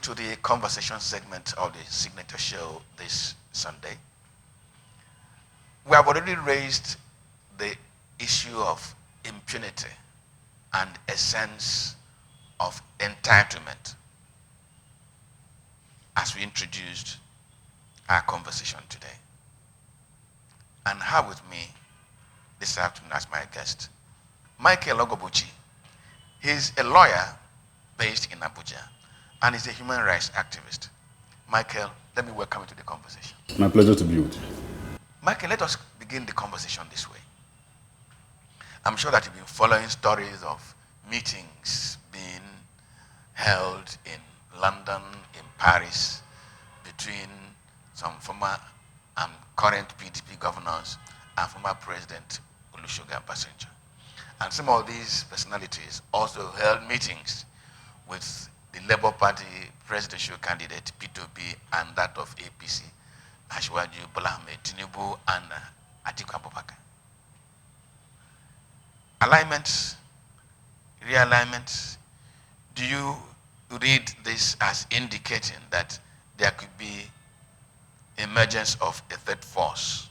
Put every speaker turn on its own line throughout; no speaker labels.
to the conversation segment of the Signature Show this Sunday. We have already raised the issue of impunity and a sense of entitlement as we introduced our conversation today. And have with me this afternoon as my guest, Michael Ogobuchi. He's a lawyer based in Abuja, and he's a human rights activist. Michael, let me welcome you to the conversation.
My pleasure to be with you.
Michael, let us begin the conversation this way. I'm sure that you've been following stories of meetings being held in London, in Paris, between some former and current PDP governors and former President Olusegun Obasanjo. And some of these personalities also held meetings with the Labour Party presidential candidate P2B and that of APC, Asiwaju Bola Ahmed Tinubu and Atiku Abubakar. Alignments, realignments, do you read this as indicating that there could be emergence of a third force,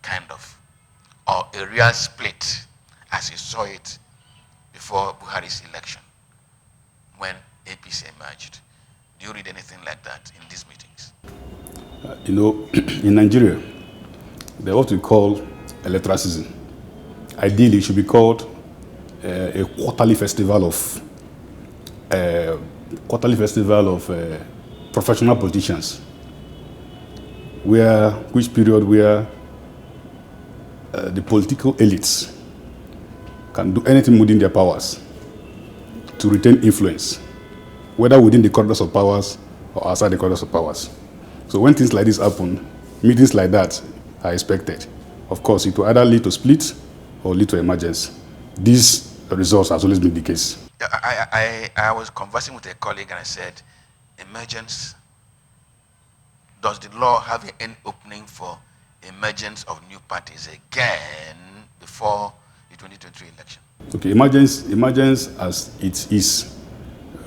kind of, or a real split as you saw it before Buhari's election when APC emerged? Do you read anything like that in these meetings?
In Nigeria, they what we call electoral season. Ideally, it should be called a quarterly festival of professional politicians, which period where the political elites can do anything within their powers to retain influence, whether within the corridors of powers or outside the corridors of powers. So when things like this happen, meetings like that are expected. Of course, it will either lead to split or lead to emergence. This result has always been the case.
I was conversing with a colleague and I said, emergence, does the law have any opening for emergence of new parties again before the 2023 election?
Okay, emergence as it is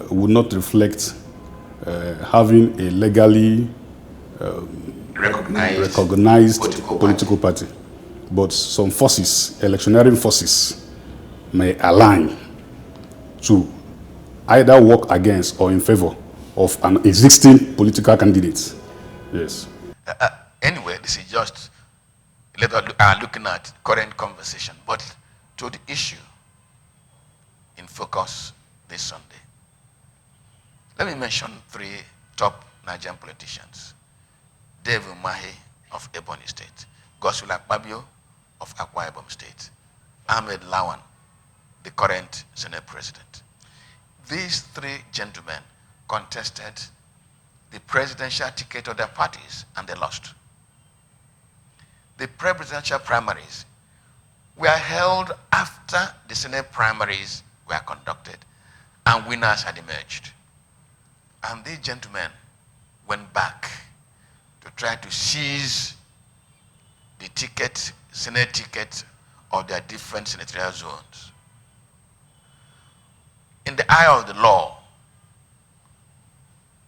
would not reflect having a legally recognized political party. But some forces, electioneering forces, may align to either work against or in favor of an existing political candidate. Yes.
Anyway, this is just looking at current conversation, but to the issue in focus this Sunday. Let me mention three top Nigerian politicians. Dave Umahi of Ebonyi State, Godswill Akpabio of Akwa Ibom State, Ahmed Lawan, the current Senate President. These three gentlemen contested the presidential ticket of their parties and they lost. The presidential primaries were held after the Senate primaries were conducted and winners had emerged. And these gentlemen went back to try to seize the ticket, Senate ticket of their different senatorial zones. In the eye of the law,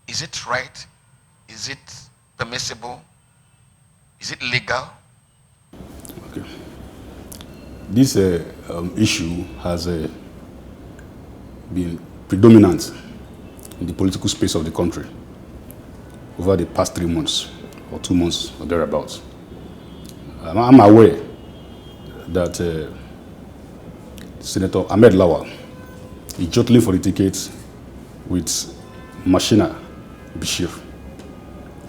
is it right? Is it permissible? Is it legal?
Okay. This issue has been predominant in the political space of the country over the past 3 months or 2 months or thereabouts. I'm aware that Senator Ahmed Lawan is jointly for the ticket with Mashina Bashir,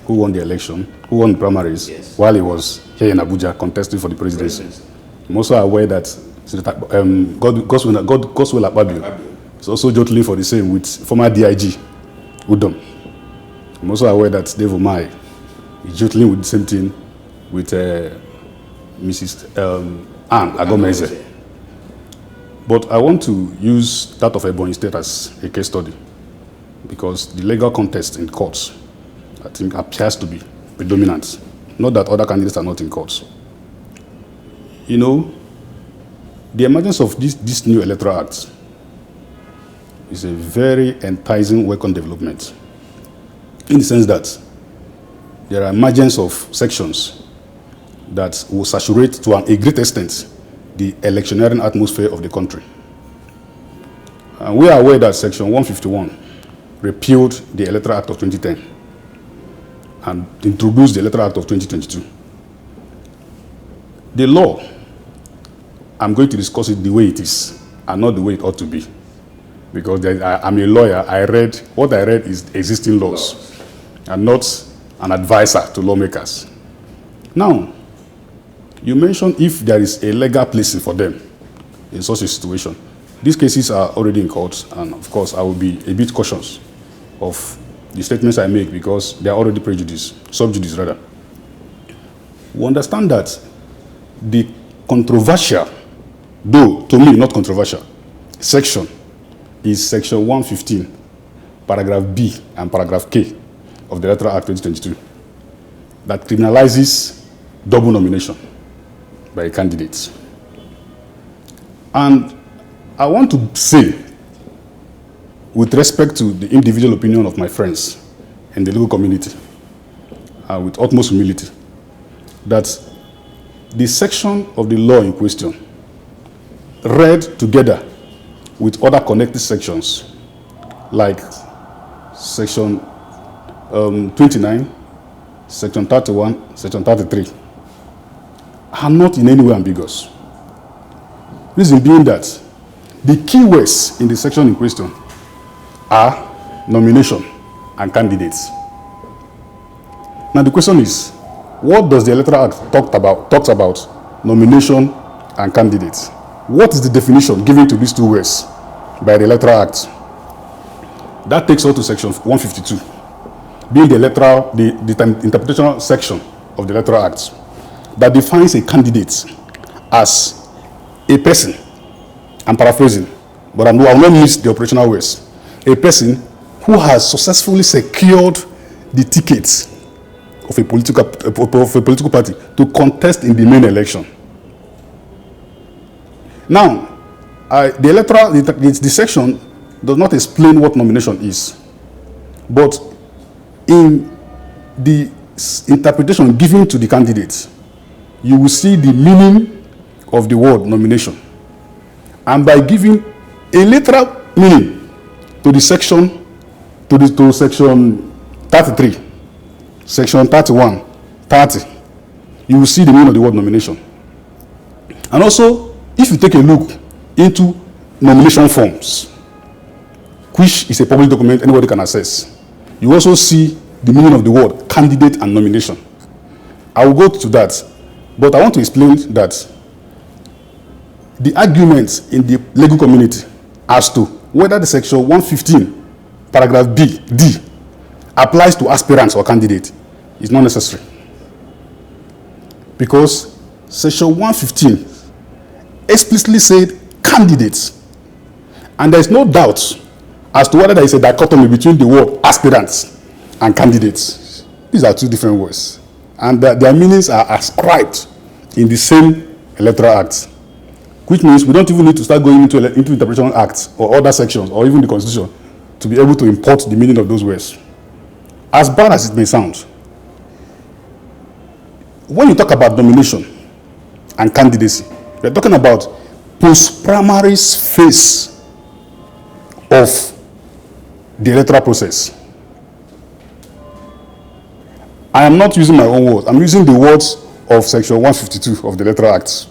who won the election, who won the primaries, yes, while he was here in Abuja contesting for the presidency. I'm also aware that Senator Godswill Akpabio is also jointly for the same with former DIG Udom. I'm also aware that Dave Umahi is jointly with the same thing with Mrs. Anne Agomeze. But I want to use that of Ebonyi State as a case study because the legal contest in courts, I think, appears to be predominant. Not that other candidates are not in courts. You know, the emergence of this new electoral act is a very enticing welcome development in the sense that there are emergence of sections that will saturate to a great extent the electioneering atmosphere of the country. And we are aware that Section 151 repealed the Electoral Act of 2010 and introduced the Electoral Act of 2022. The law, I'm going to discuss it the way it is and not the way it ought to be. Because I'm a lawyer, what I read is existing laws and not an advisor to lawmakers. Now, you mentioned if there is a legal placing for them in such a situation. These cases are already in court, and of course, I will be a bit cautious of the statements I make because they are already sub judice rather. We understand that the controversial, though to me not controversial, section is Section 115, Paragraph B and Paragraph K of the Electoral Act 2022 that criminalizes double nomination by a candidate. And I want to say, with respect to the individual opinion of my friends in the legal community, with utmost humility, that the section of the law in question, read together with other connected sections, like Section 29, Section 31, Section 33, are not in any way ambiguous. Reason being that the key words in the section in question are nomination and candidates. Now the question is, what does the Electoral Act talks about nomination and candidates? What is the definition given to these two words by the Electoral Act? That takes us to Section 152, being the interpretation section of the Electoral Act that defines a candidate as a person. I'm paraphrasing, but I will not miss the operational words. A person who has successfully secured the tickets of a political party to contest in the main election. Now, the section does not explain what nomination is, but in the interpretation given to the candidates, you will see the meaning of the word nomination. And by giving a literal meaning to the section, to section 33, section 31, 30, you will see the meaning of the word nomination. And also, if you take a look into nomination forms, which is a public document anybody can access, you also see the meaning of the word candidate and nomination. I will go to that, but I want to explain that the arguments in the legal community as to whether the Section 115, Paragraph D, applies to aspirants or candidates is not necessary. Because Section 115 explicitly said candidates. And there is no doubt as to whether there is a dichotomy between the word aspirants and candidates. These are two different words. And their meanings are ascribed in the same Electoral Act. Which means we don't even need to start going into interpretation acts or other sections or even the Constitution to be able to import the meaning of those words. As bad as it may sound, when you talk about nomination and candidacy, we're talking about post-primaries phase of the electoral process. I am not using my own words. I'm using the words of Section 152 of the Electoral Act.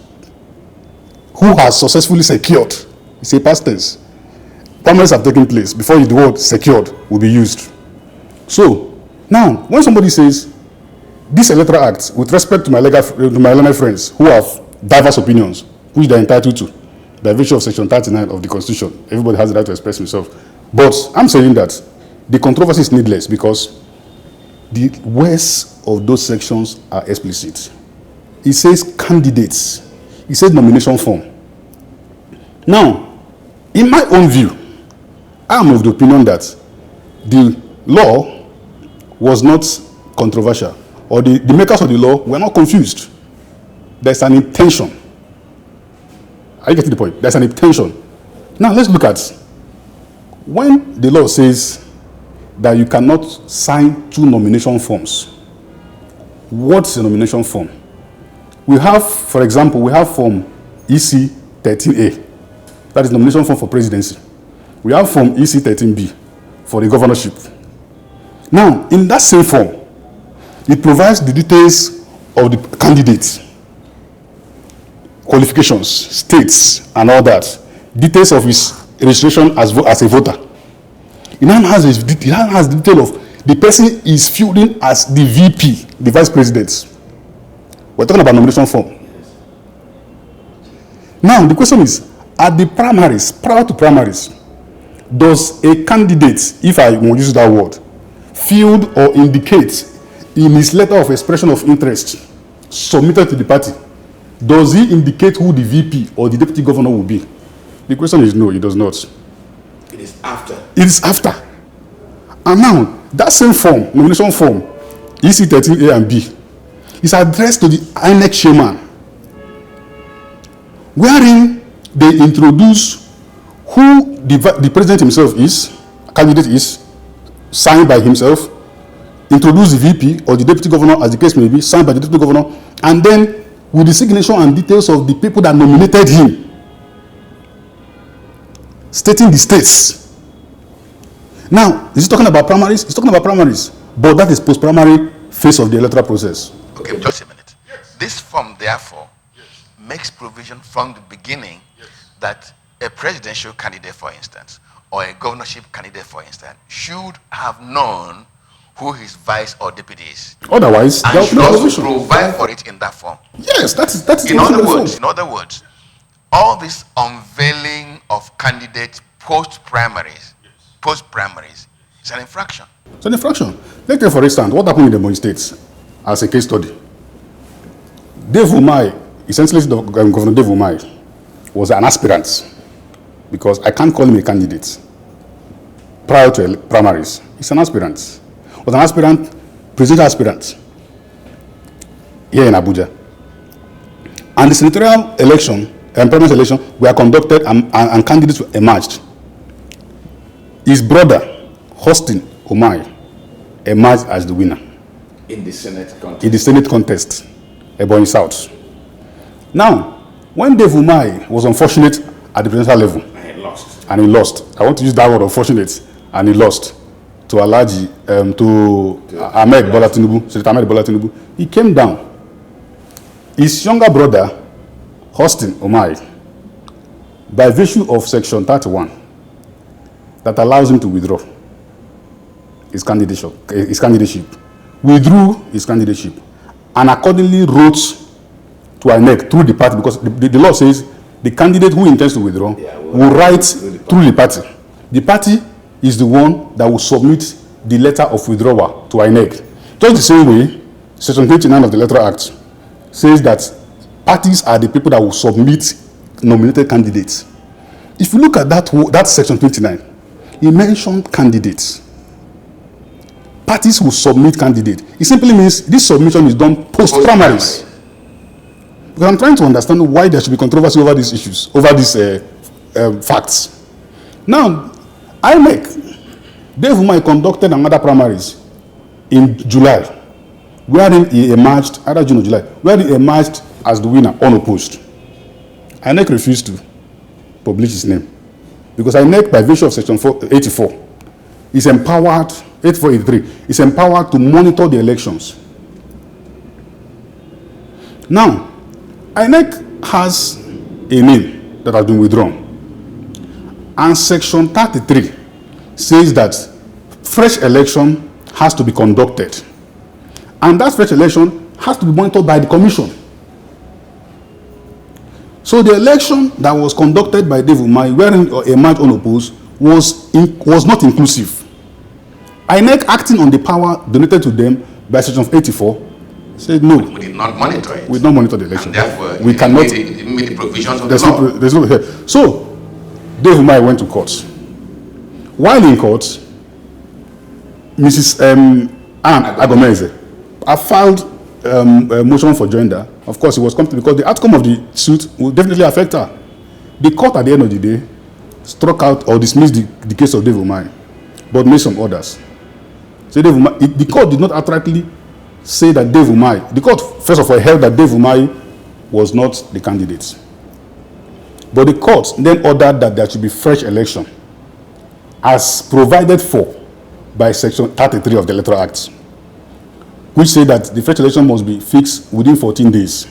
Who has successfully secured, it's a past tense. Primaries have taken place before the word secured will be used. So, now, when somebody says, this Electoral Act, with respect to my learned friends who have diverse opinions, which they're entitled to, by virtue of Section 39 of the Constitution, everybody has the right to express himself. But I'm saying that the controversy is needless because the words of those sections are explicit. It says candidates. It says nomination form. Now, in my own view, I am of the opinion that the law was not controversial, or the makers of the law were not confused. There's an intention. Are you getting the point? There's an intention. Now, let's look at when the law says that you cannot sign 2 nomination forms. What's a nomination form? We have, for example, we have form EC 13A. That is nomination form for presidency. We have form EC 13B for the governorship. Now, in that same form, it provides the details of the candidates, qualifications, states, and all that. Details of his registration as a voter. It now has the detail of the person is fielding as the VP, the vice president. We're talking about nomination form. Now, the question is, at the primaries, prior to primaries, does a candidate, if I will use that word, field or indicate in his letter of expression of interest submitted to the party, does he indicate who the VP or the deputy governor will be? The question is no, he does not.
It is after.
It is after. And now, that same form, nomination form, EC 13A and B, is addressed to the INEC chairman, wherein they introduce who the president himself is, candidate is, signed by himself, introduce the VP or the deputy governor, as the case may be, signed by the deputy governor, and then with the signature and details of the people that nominated him, stating the states. Now, is he talking about primaries? He's talking about primaries, but that is post-primary phase of the electoral process.
Okay, just a minute. Yes. This form, therefore, makes provision from the beginning that a presidential candidate, for instance, or a governorship candidate, for instance, should have known who his vice or deputy is.
Otherwise,
and should also provide for it in that form.
Yes, that is
in other words, all this unveiling of candidates post-primaries is an infraction.
It's an infraction. Let's take, for instance, what happened in the Ebonyi State as a case study. Dave Umahi, essentially Governor Dave Umahi, was an aspirant, because I can't call him a candidate. Prior to primaries, he's an aspirant. Was an aspirant, presidential aspirant, here in Abuja. And the senatorial election and presidential election were conducted and candidates emerged. His brother, Austin Umahi, emerged as the winner.
In the Senate contest?
In the Senate contest, Ebonyi South. Now, when Dave Umahi was unfortunate at the presidential level, and he lost. I want to use that word, unfortunate, and he lost to Alhaji, to Ahmed Bola Tinubu, Senator Ahmed Bola Tinubu. He came down. His younger brother, Austin Umahi, by virtue of Section 31, that allows him to withdraw his candidacy, withdrew his candidacy, and accordingly wrote to INEC through the party, because the law says the candidate who intends to withdraw will write through the party. The party is the one that will submit the letter of withdrawal to INEC. Just the same way, Section 29 of the Electoral Act says that parties are the people that will submit nominated candidates. If you look at that Section 29, it mentioned candidates. Parties will submit candidates. It simply means this submission is done post-primaries. Because I'm trying to understand why there should be controversy over these issues, over these facts. Now, INEC, Dave Umahi conducted another primaries in July, wherein he emerged, either June or July, wherein he emerged as the winner, unopposed. INEC refused to publish his name, because INEC, by virtue of Section 84, is empowered, 8483, is empowered to monitor the elections. Now, INEC has a name that has been withdrawn. And Section 33 says that fresh election has to be conducted. And that fresh election has to be monitored by the commission. So the election that was conducted by Dave Umahi, wherein emerged unopposed, was not inclusive. INEC, acting on the power donated to them by Section 84, said no.
We did not monitor it.
We did not monitor the election.
And therefore,
we cannot.
Made the provisions of the law.
There's no here. So, Dave Umahi went to court. While in court, Mrs. Anne Agomeze filed a motion for joinder. Of course, it was coming because the outcome of the suit will definitely affect her. The court, at the end of the day, struck out or dismissed the case of Dave Umahi, but made some orders. say Dave Umahi. The court did not outrightly say that Dave Umahi. The court, first of all, held that Dave Umahi was not the candidate. But the court then ordered that there should be fresh election as provided for by Section 33 of the Electoral Act, which say that the fresh election must be fixed within 14 days.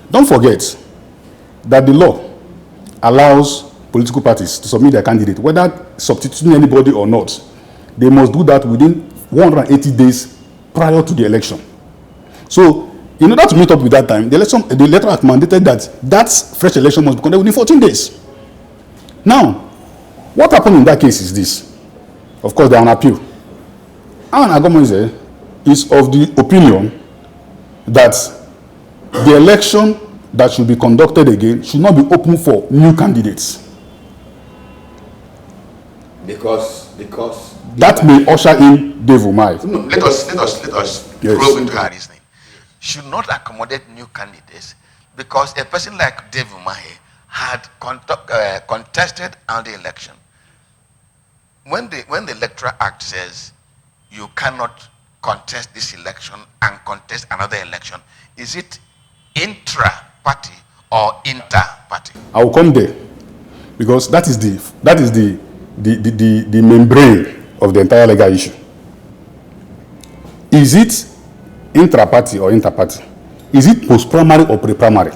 Don't forget that the law allows political parties to submit their candidate, whether substituting anybody or not. They must do that within 180 days prior to the election. So, in order to meet up with that time, the Electoral Act mandated that fresh election must be conducted within 14 days. Now, what happened in that case is this. Of course, they are on appeal. Anne Agomoize is of the opinion that the election that should be conducted again should not be open for new candidates.
Because
that may usher in Dave Umahi.
No, let us probe into her reasoning. Should not accommodate new candidates because a person like Dave Umahi had contested on the election. When the Electoral Act says you cannot contest this election and contest another election, is it intra-party or inter-party?
I will come there because that is the membrane of the entire legal issue. Is it intra-party or inter-party? Is it post-primary or pre-primary?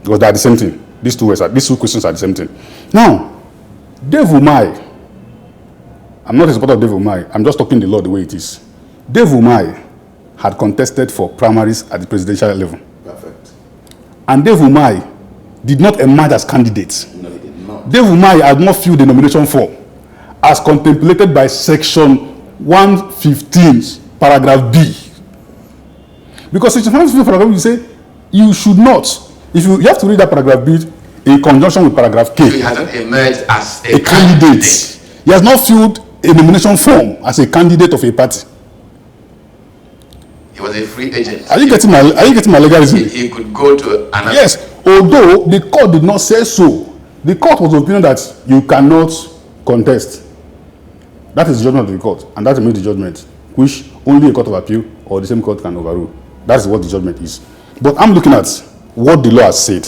Because they are the same thing. These two questions are the same thing. Now, Dave Umahi, I'm not a supporter of Dave Umahi. I'm just talking the law the way it is. Dave Umahi had contested for primaries at the presidential level.
Perfect.
And Dave Umahi did not emerge as candidate.
No, he did not.
Dave Umahi had not filled the nomination form as contemplated by Section 115, paragraph B. Because Section 115, paragraph B, you say you should not. If you have to read that paragraph B in conjunction with paragraph K.
So he hasn't emerged as
a candidate. He has not filled a nomination form as a candidate of a party.
He was a free agent.
Are you getting my legalism?
He could go to another.
Yes, although the court did not say so. The court was of the opinion that you cannot contest. That is the judgment of the court, and that remains the judgment, which only a court of appeal or the same court can overrule. That's what the judgment is. But I'm looking at what the law has said.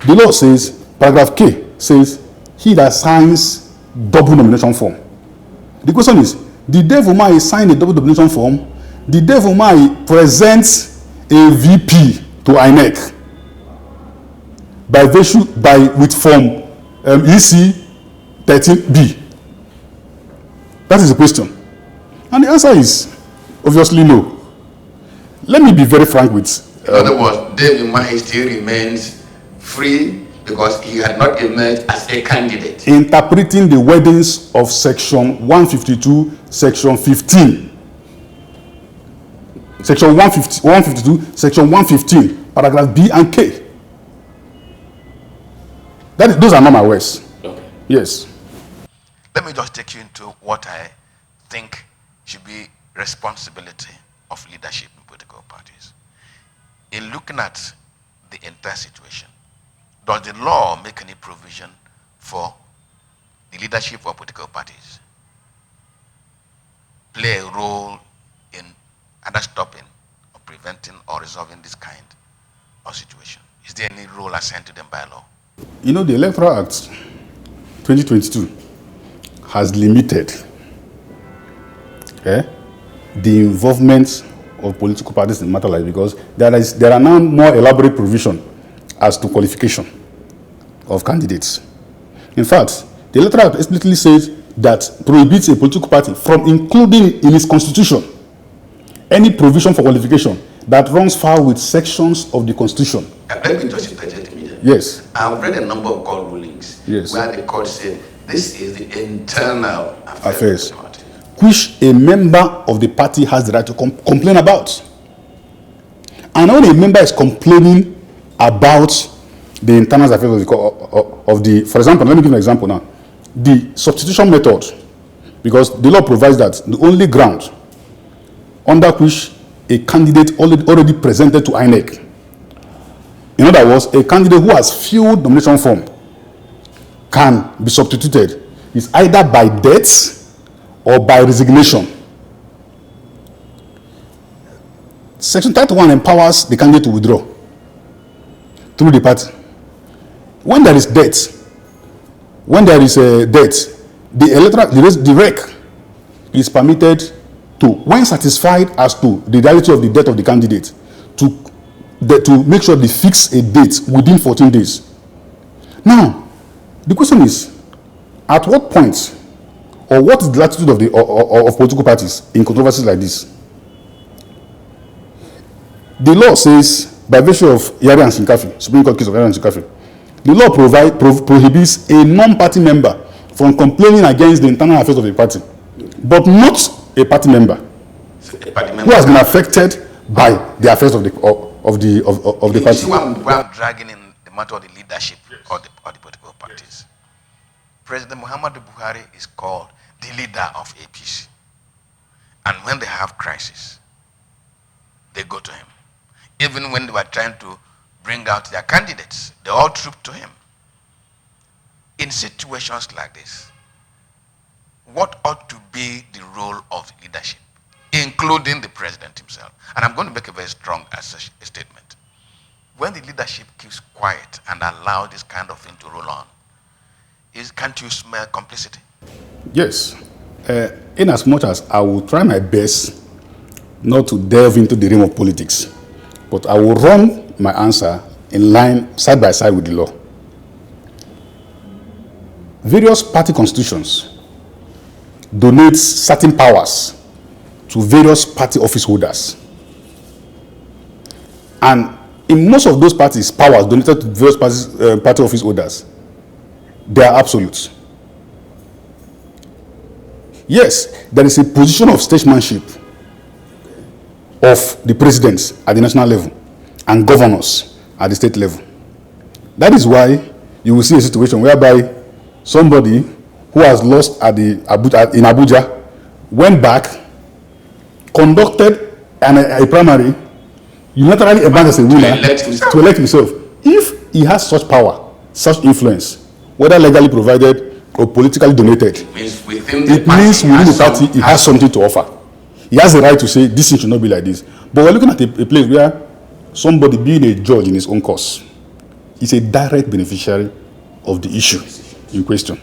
The law says, paragraph K says, he that signs double nomination form. The question is, did Dave Umahi sign a double nomination form? Did Dave Umahi present a VP to INEC with form EC 13B? That is the question. And the answer is obviously no. Let me be very frank with.
In other words, Dave Umahi still remains free because he had not emerged as a candidate.
Interpreting the wordings of Section 152, Section 15. Section 152, Section 115, paragraph B and K. Those are not my words.
Okay.
Yes.
Let me just take you into what I think should be responsibility of leadership in political parties. In looking at the entire situation, does the law make any provision for the leadership of political parties play a role in either stopping or preventing or resolving this kind of situation? Is there any role assigned to them by law?
You know, the Electoral Act 2022 has limited the involvement of political parties in matter like because there are now more elaborate provision as to qualification of candidates. In fact, the Electoral Act explicitly says that prohibits a political party from including in its constitution any provision for qualification that runs foul with sections of the constitution.
Let me just interject me.
Yes.
I've read a number of court rulings where the court said this is the internal affairs of the party,
which a member of the party has the right to complain about. And when a member is complaining about the internal affairs of the, for example, let me give an example now. The substitution method, because the law provides that the only ground under which a candidate already presented to INEC, in other words, a candidate who has filled nomination form can be substituted is either by death or by resignation. Section 31 empowers the candidate to withdraw through the party. When there is debt, the REC is permitted to, when satisfied as to the reality of the debt of the candidate, to make sure they fix a date within 14 days. Now, the question is, at what point, or what is the latitude of political parties in controversies like this? The law says, by virtue of Yari and Shinkafi, Supreme Court case of Yari and Shinkafi, the law prohibits a non-party member from complaining against the internal affairs of the party, but not a party member who has been affected by the affairs of the party.
We're dragging in the matter of the leadership of the political parties. President Muhammadu Buhari is called the leader of APC. And when they have crisis, they go to him. Even when they were trying to bring out their candidates, they all trooped to him. In situations like this, what ought to be the role of leadership, including the president himself? And I'm going to make a very strong statement. When the leadership keeps quiet and allows this kind of thing to roll on, can't you smell complicity?
Yes. In as much as I will try my best not to delve into the realm of politics, but I will run my answer in line, side by side with the law. Various party constitutions donate certain powers to various party office holders. And in most of those parties, powers donated to various party office holders, they are absolute. Yes, there is a position of statesmanship of the presidents at the national level and governors at the state level. That is why you will see a situation whereby somebody who has lost in Abuja went back, conducted a primary, unilaterally emerged as a winner to elect himself. If he has such power, such influence, whether legally provided or politically donated, it means within the party he has something to offer. He has the right to say this thing should not be like this. But we're looking at a place where somebody being a judge in his own cause is a direct beneficiary of the issue in question.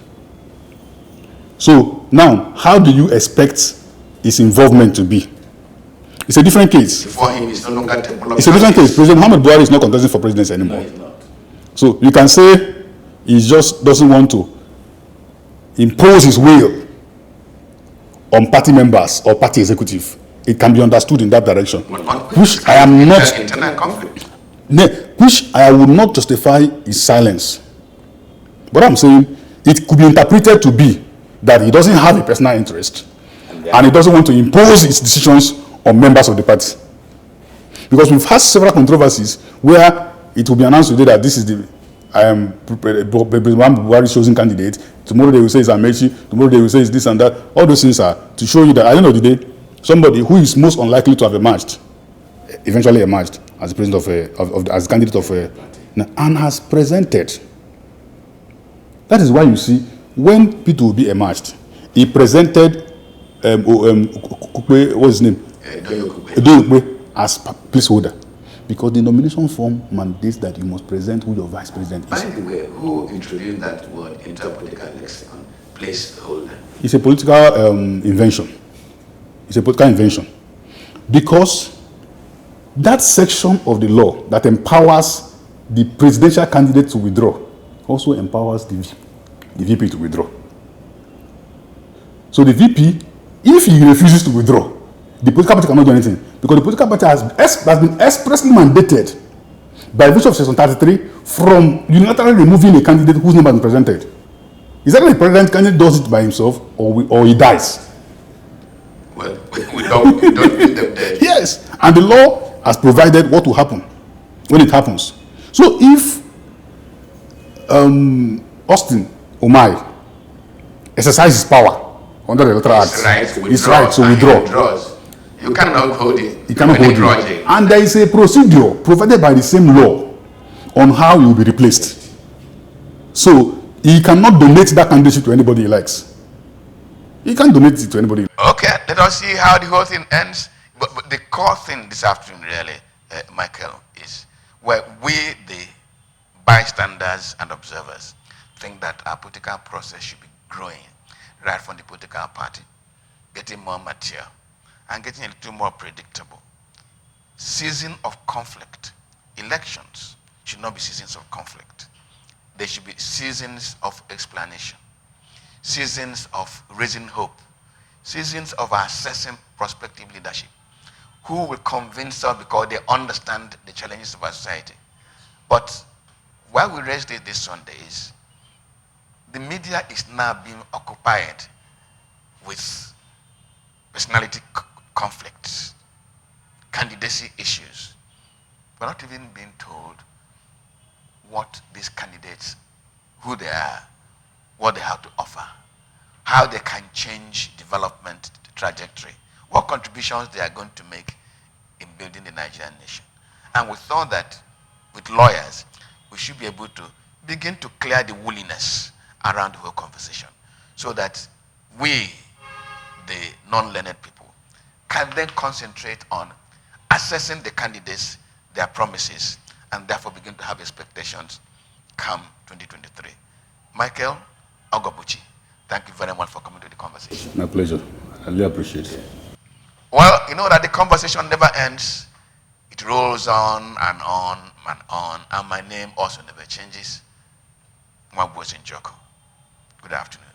So now, how do you expect his involvement to be? It's a different case.
For him, it's no longer
it's a different case. President Muhammad Buhari is not contesting for presidency anymore.
No, he's not.
So you can say he just doesn't want to impose his will on party members or party executive. It can be understood in that direction, which I am not.
Internal conflict.
Which I would not justify his silence. But I'm saying it could be interpreted to be that he doesn't have a personal interest and he doesn't want to impose his decisions on members of the party. Because we've had several controversies where it will be announced today that this is the President Buhari's chosen candidate. Tomorrow they will say it's Amechi. Tomorrow they will say it's this and that. All those things are to show you that at the end of the day, somebody who is most unlikely to have emerged, eventually emerged as the president as candidate of and has presented. That is why you see when Peter Obi emerged, he presented what's his name? Edoyokwe as placeholder. Because the nomination form mandates that you must present who your vice president is.
By the way, who introduced that word into political lexicon? Placeholder.
It's a political invention. It's a political invention. Because that section of the law that empowers the presidential candidate to withdraw also empowers the VP to withdraw. So the VP, if he refuses to withdraw, the political party cannot do anything. Because the political party has been expressly mandated by virtue of Section 33 from unilaterally removing a candidate whose name has been presented. Is that the president candidate does it by himself or he dies?
Well, we don't put them there.
Yes, and the law has provided what will happen when it happens. So if Austin Omai exercises power under the Electoral Act,
his right to withdraw. You cannot hold it.
He cannot hold it. And there is a procedure provided by the same law on how he will be replaced. So he cannot donate that candidacy to anybody he likes. He can't donate it to anybody.
Okay, let us see how the whole thing ends But the core thing this afternoon, really, Michael, is where we, the bystanders and observers, think that our political process should be growing right from the political party, getting more mature, and getting a little more predictable. Season of conflict. Elections should not be seasons of conflict. They should be seasons of explanation, seasons of raising hope, seasons of assessing prospective leadership, who will convince us because they understand the challenges of our society. But why we raised it this Sunday is the media is now being occupied with personality conflicts, candidacy issues. We're not even being told what these candidates, who they are, what they have to offer, how they can change development trajectory, what contributions they are going to make in building the Nigerian nation. And we thought that with lawyers, we should be able to begin to clear the wooliness around the whole conversation so that we, the non-learned people, can then concentrate on assessing the candidates, their promises, and therefore begin to have expectations come 2023. Michael Ogobuchi, thank you very much for coming to the conversation.
My pleasure. I really appreciate it.
Well, you know that the conversation never ends. It rolls on and on and on, and my name also never changes. Ogobuchi Njoko. Good afternoon.